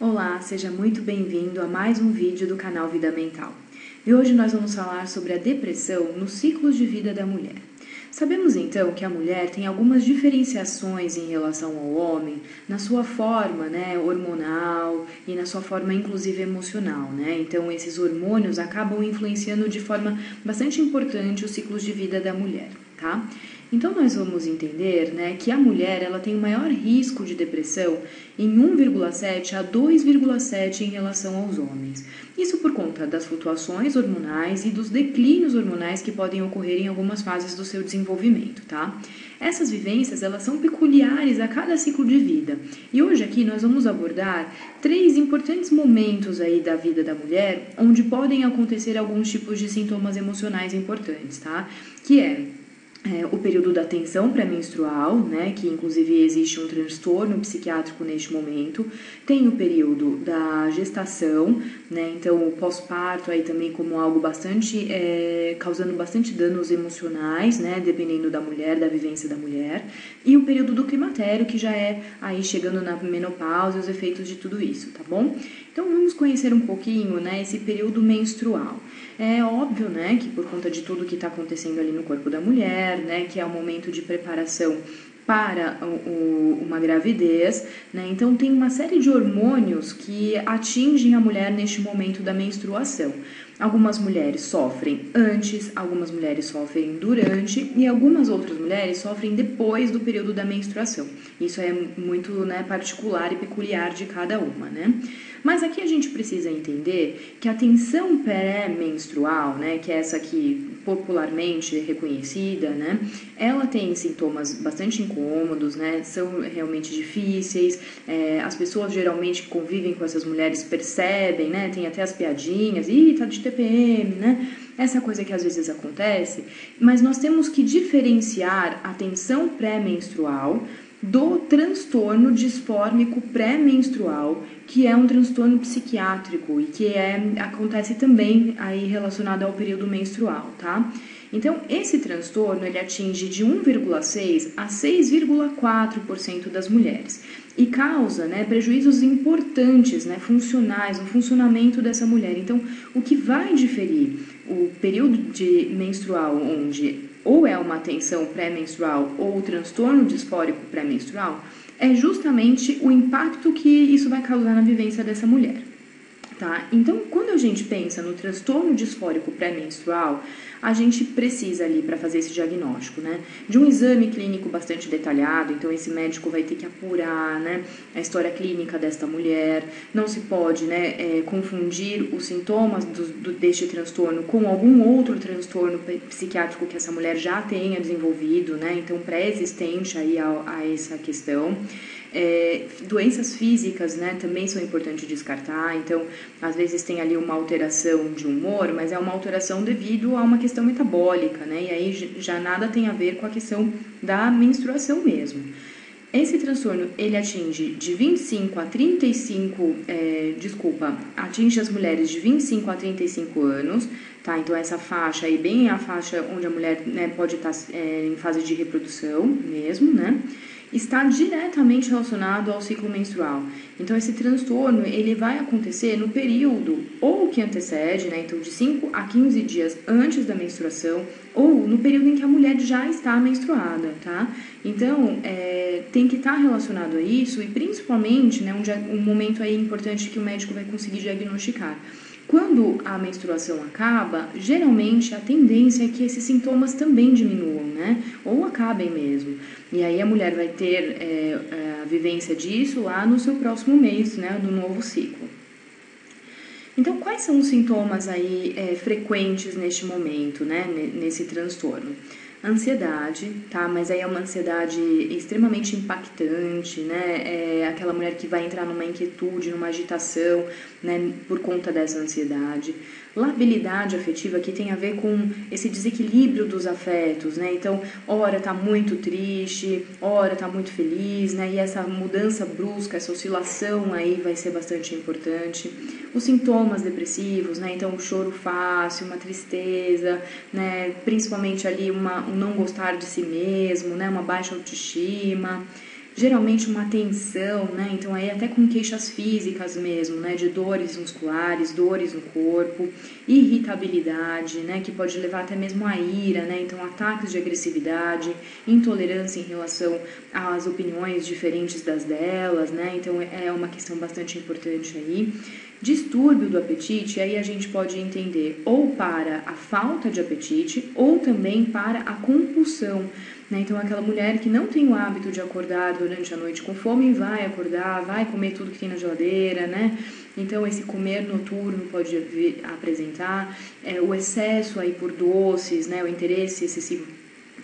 Olá, seja muito bem-vindo a mais um vídeo do canal Vida Mental. E hoje nós vamos falar sobre a depressão nos ciclos de vida da mulher. Sabemos então que a mulher tem algumas diferenciações em relação ao homem na sua forma, hormonal e na sua forma inclusive emocional, Então esses hormônios acabam influenciando de forma bastante importante os ciclos de vida da mulher, tá? Então nós vamos entender, que a mulher ela tem o maior risco de depressão em 1,7 a 2,7 em relação aos homens. Isso por conta das flutuações hormonais e dos declínios hormonais que podem ocorrer em algumas fases do seu desenvolvimento, tá? Essas vivências, elas são peculiares a cada ciclo de vida. E hoje aqui nós vamos abordar 3 importantes momentos aí da vida da mulher, onde podem acontecer alguns tipos de sintomas emocionais importantes, tá? Que é o período da tensão pré-menstrual, que inclusive existe um transtorno psiquiátrico neste momento. Tem o período da gestação, então o pós-parto aí também como algo bastante, causando bastante danos emocionais, dependendo da mulher, da vivência da mulher. E o período do climatério, que já é aí chegando na menopausa e os efeitos de tudo isso, tá bom? Então vamos conhecer um pouquinho, esse período menstrual. É óbvio, que por conta de tudo que está acontecendo ali no corpo da mulher, que é o momento de preparação para uma gravidez, então tem uma série de hormônios que atingem a mulher neste momento da menstruação. Algumas mulheres sofrem antes, algumas mulheres sofrem durante e algumas outras mulheres sofrem depois do período da menstruação. Isso é muito particular e peculiar de cada uma, Mas aqui a gente precisa entender que a tensão pré-menstrual, que é essa aqui popularmente reconhecida, ela tem sintomas bastante incômodos, são realmente difíceis, as pessoas geralmente que convivem com essas mulheres percebem, tem até as piadinhas, tá de TPM, essa coisa que às vezes acontece, mas nós temos que diferenciar a tensão pré-menstrual do transtorno disfórmico pré-menstrual, que é um transtorno psiquiátrico e que acontece também aí relacionado ao período menstrual, tá? Então, esse transtorno, ele atinge de 1,6% a 6,4% das mulheres e causa, prejuízos importantes, funcionais, no funcionamento dessa mulher. Então, o que vai diferir o período menstrual onde ou é uma tensão pré-menstrual ou o transtorno disfórico pré-menstrual é justamente o impacto que isso vai causar na vivência dessa mulher, tá? Então, quando a gente pensa no transtorno disfórico pré-menstrual, a gente precisa ali para fazer esse diagnóstico, de um exame clínico bastante detalhado. Então esse médico vai ter que apurar, a história clínica desta mulher. Não se pode, confundir os sintomas deste transtorno com algum outro transtorno psiquiátrico que essa mulher já tenha desenvolvido, então pré-existente aí a essa questão. Doenças físicas, também são importantes descartar. Então, às vezes tem ali uma alteração de humor, mas é uma alteração devido a uma questão metabólica, e aí já nada tem a ver com a questão da menstruação mesmo. Esse transtorno, ele atinge de 25 a 35, atinge as mulheres de 25 a 35 anos, tá? Então essa faixa aí, bem a faixa onde a mulher, pode estar em fase de reprodução mesmo, está diretamente relacionado ao ciclo menstrual. Então, esse transtorno, ele vai acontecer no período ou que antecede, então de 5 a 15 dias antes da menstruação, ou no período em que a mulher já está menstruada, tá? Então, tem que estar relacionado a isso e principalmente, um momento aí importante que o médico vai conseguir diagnosticar. Quando a menstruação acaba, geralmente a tendência é que esses sintomas também diminuam, ou acabem mesmo. E aí a mulher vai ter a vivência disso lá no seu próximo mês, do novo ciclo. Então, quais são os sintomas aí frequentes neste momento, nesse transtorno? Ansiedade, tá? Mas aí é uma ansiedade extremamente impactante, É aquela mulher que vai entrar numa inquietude, numa agitação, por conta dessa ansiedade. Labilidade afetiva, que tem a ver com esse desequilíbrio dos afetos, Então, ora tá muito triste, ora tá muito feliz, E essa mudança brusca, essa oscilação aí vai ser bastante importante. Os sintomas depressivos, Então, o choro fácil, uma tristeza, Principalmente ali um não gostar de si mesmo, uma baixa autoestima. geralmente uma tensão, né? Então aí até com queixas físicas mesmo, né? De dores musculares, dores no corpo, irritabilidade, né? Que pode levar até mesmo a ira, né? Então ataques de agressividade, intolerância em relação às opiniões diferentes das delas, né? Então é uma questão bastante importante aí. Distúrbio do apetite, aí a gente pode entender ou para a falta de apetite ou também para a compulsão, né? Então aquela mulher que não tem o hábito de acordar durante a noite com fome vai acordar, vai comer tudo que tem na geladeira, né? Então esse comer noturno pode apresentar o excesso aí por doces, né? O interesse excessivo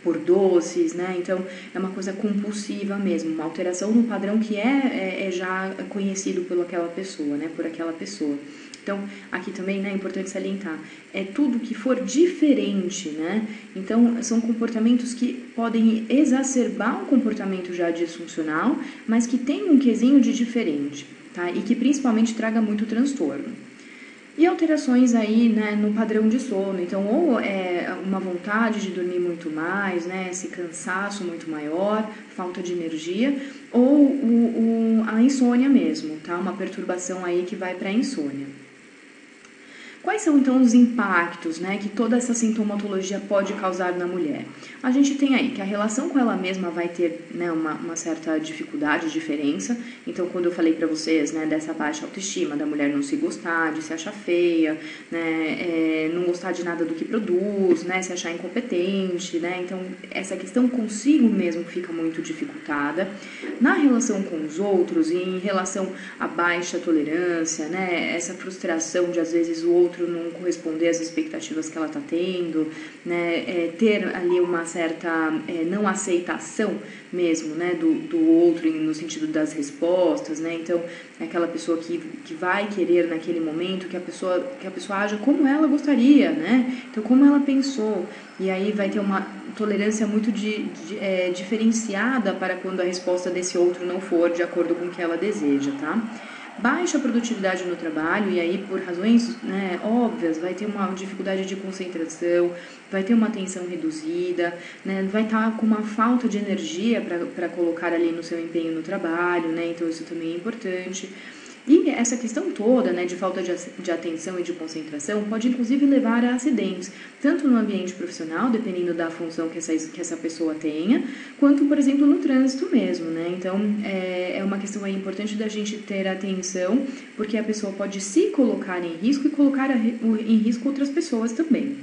por doces, né? Então é uma coisa compulsiva mesmo, uma alteração no padrão que é já conhecido por aquela pessoa, né? Por aquela pessoa. Então, aqui também, né, é importante salientar, é tudo que for diferente, né? Então, são comportamentos que podem exacerbar um comportamento já disfuncional, mas que tem um quesinho de diferente, tá? E que principalmente traga muito transtorno. E alterações aí, né, no padrão de sono, então ou é uma vontade de dormir muito mais, né, esse cansaço muito maior, falta de energia, ou a insônia mesmo, tá, uma perturbação aí que vai para a insônia. Quais são, então, os impactos, né, que toda essa sintomatologia pode causar na mulher? A gente tem aí que a relação com ela mesma vai ter, né, uma certa dificuldade, diferença. Então, quando eu falei para vocês, né, dessa baixa autoestima, da mulher não se gostar, de se achar feia, né, não gostar de nada do que produz, né, se achar incompetente, né, então essa questão consigo mesmo fica muito dificultada. Na relação com os outros e em relação à baixa tolerância, né, essa frustração de às vezes o outro não corresponder às expectativas que ela está tendo, né, ter ali uma certa não aceitação mesmo, né, do outro no sentido das respostas, né, então é aquela pessoa que vai querer naquele momento que a pessoa haja como ela gostaria, né, então como ela pensou, e aí vai ter uma tolerância muito diferenciada para quando a resposta desse outro não for de acordo com o que ela deseja, tá? Baixa produtividade no trabalho, e aí por razões, né, óbvias, vai ter uma dificuldade de concentração, vai ter uma atenção reduzida, né, vai estar com uma falta de energia para colocar ali no seu empenho no trabalho, né, então isso também é importante. E essa questão toda, né, de falta de atenção e de concentração pode inclusive levar a acidentes, tanto no ambiente profissional, dependendo da função que essa pessoa tenha, quanto, por exemplo, no trânsito mesmo, né? Então, é uma questão aí importante da gente ter atenção, porque a pessoa pode se colocar em risco e colocar em risco outras pessoas também.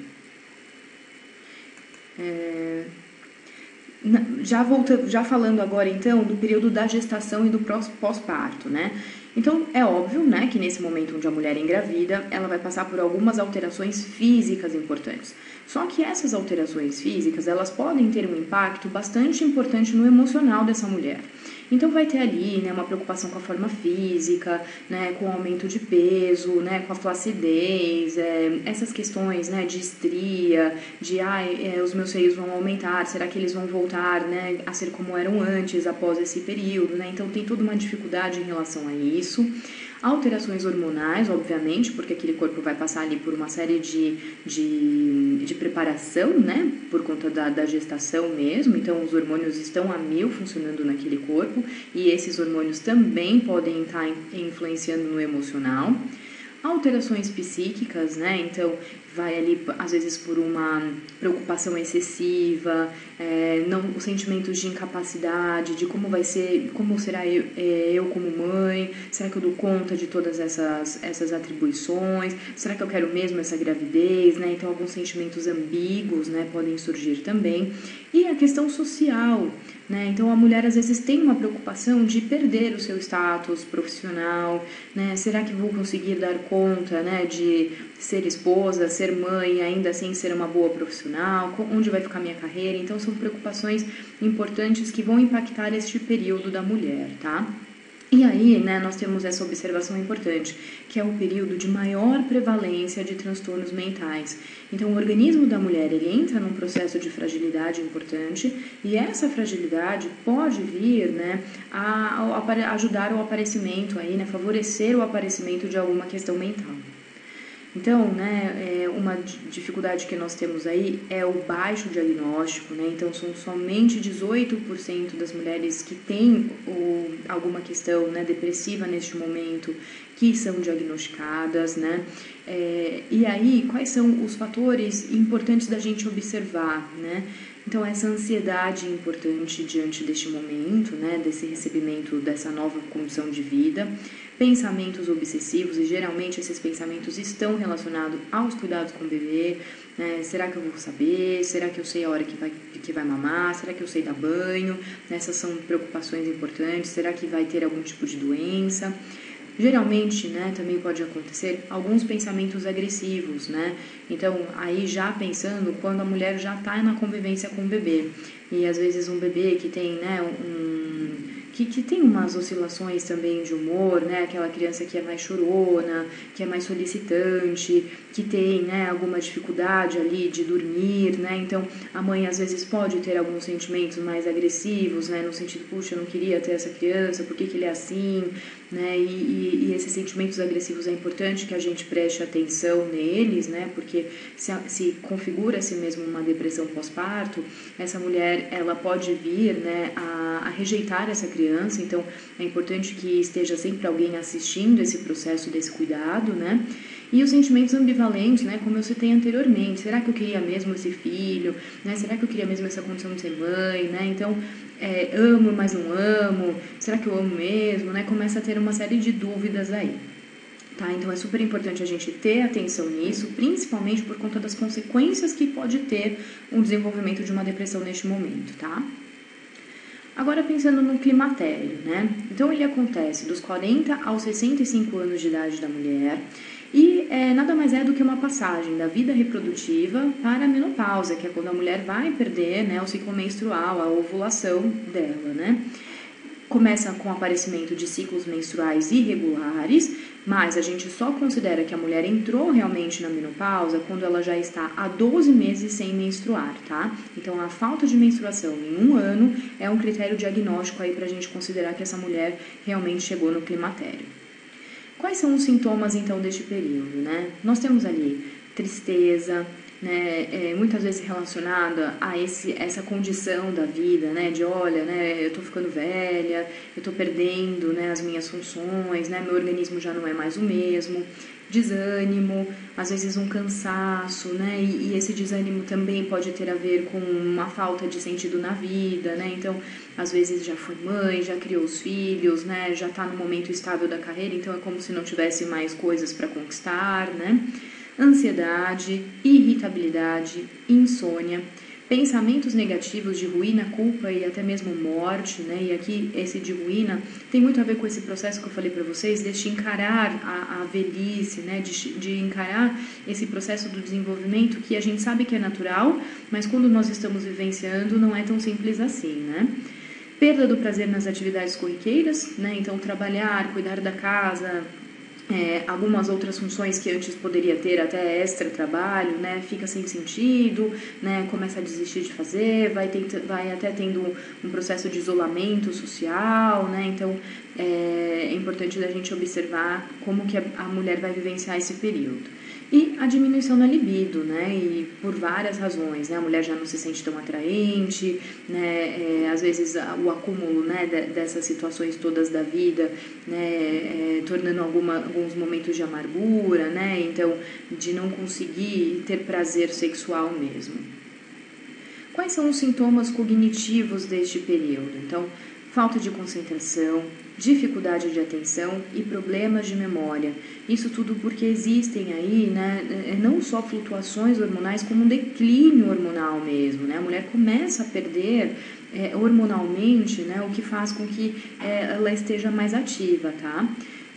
Já falando agora, então, do período da gestação e do pós-parto, né? Então, é óbvio, né, que nesse momento onde a mulher engravida, ela vai passar por algumas alterações físicas importantes. Só que essas alterações físicas, elas podem ter um impacto bastante importante no emocional dessa mulher. Então, vai ter ali, né, uma preocupação com a forma física, né, com o aumento de peso, né, com a flacidez, essas questões, né, de estria, de, os meus seios vão aumentar, será que eles vão voltar, né, a ser como eram antes, após esse período, né? Então, tem toda uma dificuldade em relação a isso. Alterações hormonais, obviamente, porque aquele corpo vai passar ali por uma série de preparação, né, por conta da gestação mesmo, então os hormônios estão a mil funcionando naquele corpo, e esses hormônios também podem estar influenciando no emocional. Alterações psíquicas, né, então vai ali, às vezes, por uma preocupação excessiva, os sentimentos de incapacidade, de como vai ser, como será eu como mãe, será que eu dou conta de todas essas atribuições, será que eu quero mesmo essa gravidez, né, então alguns sentimentos ambíguos, né, podem surgir também, e a questão social, né, então a mulher às vezes tem uma preocupação de perder o seu status profissional, né, será que vou conseguir dar conta, né, de ser esposa, ser mãe, ainda assim ser uma boa profissional, onde vai ficar minha carreira, então são preocupações importantes que vão impactar este período da mulher, tá? E aí, né, nós temos essa observação importante, que é o período de maior prevalência de transtornos mentais. Então, o organismo da mulher, ele entra num processo de fragilidade importante, e essa fragilidade pode vir, né, a ajudar o aparecimento aí, né, favorecer o aparecimento de alguma questão mental. Então, né, uma dificuldade que nós temos aí é o baixo diagnóstico, né? Então, são somente 18% das mulheres que têm alguma questão, né, depressiva neste momento que são diagnosticadas, né? E aí, quais são os fatores importantes da gente observar, né? Então, essa ansiedade importante diante deste momento, né, desse recebimento dessa nova condição de vida, pensamentos obsessivos, e geralmente esses pensamentos estão relacionados aos cuidados com o bebê, né? Será que eu vou saber? Será que eu sei a hora que vai mamar? Será que eu sei dar banho? Essas são preocupações importantes. Será que vai ter algum tipo de doença? Geralmente, né, também pode acontecer alguns pensamentos agressivos, né? Então, aí já pensando quando a mulher já está na convivência com o bebê. E às vezes um bebê que tem, né, que tem umas oscilações também de humor, né? Aquela criança que é mais chorona, que é mais solicitante, que tem, né, alguma dificuldade ali de dormir, né? Então, a mãe às vezes pode ter alguns sentimentos mais agressivos, né? No sentido, puxa, eu não queria ter essa criança, por que ele é assim, né? E esses sentimentos agressivos é importante que a gente preste atenção neles, né? Porque se configura-se mesmo uma depressão pós-parto, essa mulher, ela pode vir, né, a rejeitar essa criança. Então, é importante que esteja sempre alguém assistindo esse processo desse cuidado, né? E os sentimentos ambivalentes, né, como eu citei anteriormente, será que eu queria mesmo esse filho, né, será que eu queria mesmo essa condição de ser mãe, né, então, amo, mas não amo, será que eu amo mesmo, né, começa a ter uma série de dúvidas aí. Tá, então é super importante a gente ter atenção nisso, principalmente por conta das consequências que pode ter um desenvolvimento de uma depressão neste momento, tá? Agora pensando no climatério, né? Então ele acontece dos 40 aos 65 anos de idade da mulher e nada mais é do que uma passagem da vida reprodutiva para a menopausa, que é quando a mulher vai perder, né, o ciclo menstrual, a ovulação dela, né? Começa com o aparecimento de ciclos menstruais irregulares, mas a gente só considera que a mulher entrou realmente na menopausa quando ela já está há 12 meses sem menstruar, tá? Então, a falta de menstruação em um ano é um critério diagnóstico aí pra gente considerar que essa mulher realmente chegou no climatério. Quais são os sintomas, então, deste período, né? Nós temos ali tristeza, né, muitas vezes relacionada a essa condição da vida, né, de olha, né, eu tô ficando velha, eu tô perdendo, né, as minhas funções, né, meu organismo já não é mais o mesmo, desânimo, às vezes um cansaço, né, e esse desânimo também pode ter a ver com uma falta de sentido na vida, né, então às vezes já foi mãe, já criou os filhos, né, já tá no momento estável da carreira, então é como se não tivesse mais coisas para conquistar, né, ansiedade, irritabilidade, insônia, pensamentos negativos de ruína, culpa e até mesmo morte, né? E aqui esse de ruína tem muito a ver com esse processo que eu falei para vocês, de encarar a velhice, né? De encarar esse processo do desenvolvimento que a gente sabe que é natural, mas quando nós estamos vivenciando não é tão simples assim, né? Perda do prazer nas atividades corriqueiras, né? Então trabalhar, cuidar da casa, algumas outras funções que antes poderia ter até extra trabalho, né, fica sem sentido, né, começa a desistir de fazer, vai até tendo um processo de isolamento social, né, então é importante da gente observar como que a mulher vai vivenciar esse período. E a diminuição da libido, né, e por várias razões, né, a mulher já não se sente tão atraente, né, às vezes o acúmulo, né, dessas situações todas da vida, né, tornando alguns momentos de amargura, né, então de não conseguir ter prazer sexual mesmo. Quais são os sintomas cognitivos deste período? Então, falta de concentração, dificuldade de atenção e problemas de memória. Isso tudo porque existem aí, né, não só flutuações hormonais, como um declínio hormonal mesmo, né? A mulher começa a perder hormonalmente, né, o que faz com que ela esteja mais ativa, tá?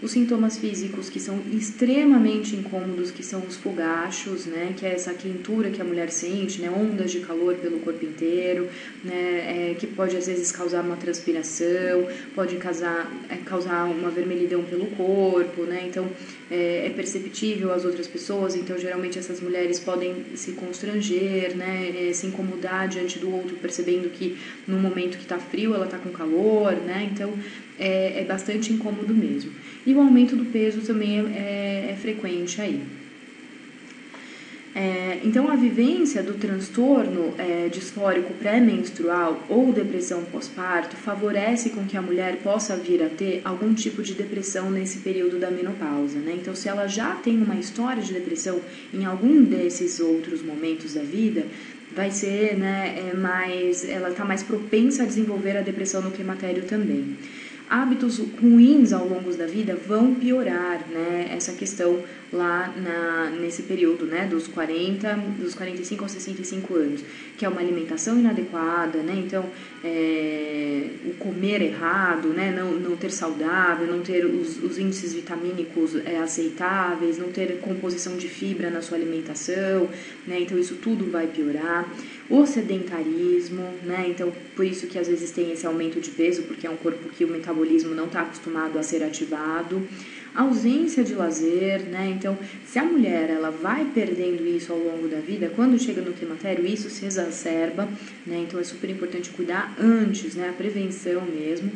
Os sintomas físicos que são extremamente incômodos, que são os fogachos, né, que é essa quentura que a mulher sente, né, ondas de calor pelo corpo inteiro, né, que pode às vezes causar uma transpiração, pode causar uma vermelhidão pelo corpo, né, então é perceptível às outras pessoas, então geralmente essas mulheres podem se constranger, né, se incomodar diante do outro, percebendo que no momento que está frio ela está com calor, né, então é bastante incômodo mesmo. E o aumento do peso também é frequente aí. Então, a vivência do transtorno disfórico pré-menstrual ou depressão pós-parto favorece com que a mulher possa vir a ter algum tipo de depressão nesse período da menopausa, né? Então, se ela já tem uma história de depressão em algum desses outros momentos da vida, vai ser, né, ela está mais propensa a desenvolver a depressão no climatério também. Hábitos ruins ao longo da vida vão piorar, né, essa questão lá nesse período, né, dos 45 aos 65 anos, que é uma alimentação inadequada, né, então o comer errado, né, não ter saudável, não ter os índices vitamínicos aceitáveis, não ter composição de fibra na sua alimentação, né, então isso tudo vai piorar. O sedentarismo, né, então por isso que às vezes tem esse aumento de peso, porque é um corpo que o metabolismo não está acostumado a ser ativado. Ausência de lazer, né, então se a mulher ela vai perdendo isso ao longo da vida, quando chega no climatério isso se exacerba, né, então é super importante cuidar antes, né, a prevenção mesmo.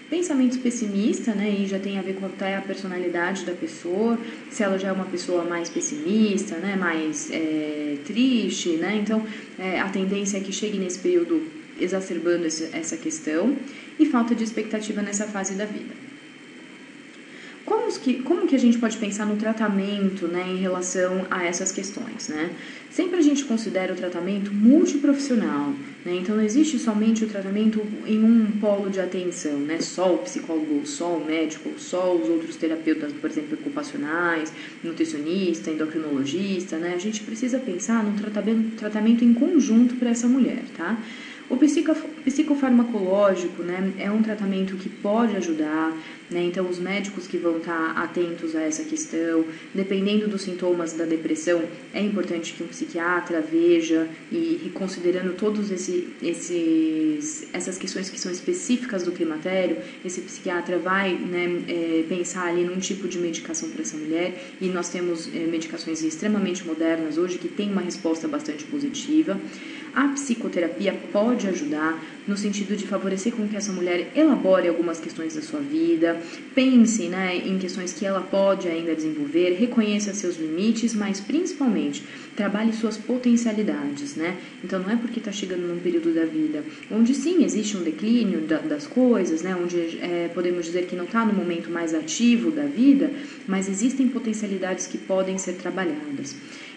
Pensamentos pessimistas, né, e já tem a ver com até a personalidade da pessoa, se ela já é uma pessoa mais pessimista, né, mais triste, né, então a tendência é que chegue nesse período exacerbando essa questão, e falta de expectativa nessa fase da vida. Como que a gente pode pensar no tratamento, né, em relação a essas questões, né? Sempre a gente considera o tratamento multiprofissional, né? Então não existe somente o tratamento em um polo de atenção, né? Só o psicólogo, só o médico, só os outros terapeutas, por exemplo, ocupacionais, nutricionista, endocrinologista, né? A gente precisa pensar num tratamento em conjunto para essa mulher, tá? O psicofarmacológico, né, é um tratamento que pode ajudar, né, então os médicos que vão estar atentos a essa questão, dependendo dos sintomas da depressão, é importante que um psiquiatra veja e considerando todas essas questões que são específicas do climatério, esse psiquiatra vai, né, pensar ali num tipo de medicação para essa mulher, e nós temos medicações extremamente modernas hoje que têm uma resposta bastante positiva. A psicoterapia pode ajudar no sentido de favorecer com que essa mulher elabore algumas questões da sua vida, pense, né, em questões que ela pode ainda desenvolver, reconheça seus limites, mas principalmente trabalhe suas potencialidades, né? Então não é porque está chegando num período da vida onde sim existe um declínio das coisas, né, onde podemos dizer que não está no momento mais ativo da vida, mas existem potencialidades que podem ser trabalhadas.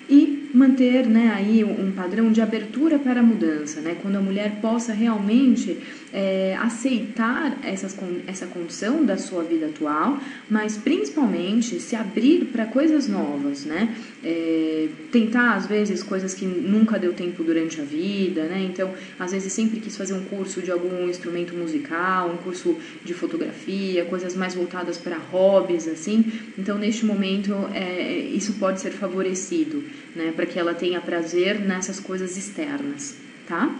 E manter, né, aí um padrão de abertura para a mudança, né, quando a mulher possa realmente aceitar essa condição da sua vida atual, mas principalmente se abrir para coisas novas, né, tentar às vezes coisas que nunca deu tempo durante a vida, né, então às vezes sempre quis fazer um curso de algum instrumento musical, um curso de fotografia, coisas mais voltadas para hobbies, assim, então neste momento isso pode ser favorecido, né, para que ela tenha prazer nessas coisas externas, tá?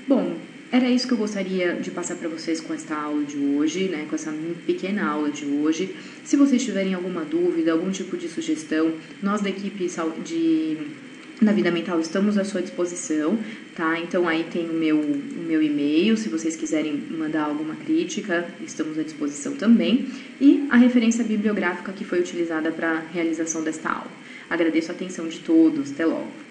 Bom, era isso que eu gostaria de passar para vocês com esta aula de hoje, né, com essa pequena aula de hoje. Se vocês tiverem alguma dúvida, algum tipo de sugestão, nós da equipe da Vida Mental estamos à sua disposição, tá? Então aí tem o meu e-mail, se vocês quiserem mandar alguma crítica, estamos à disposição também, e a referência bibliográfica que foi utilizada para a realização desta aula. Agradeço a atenção de todos, até logo!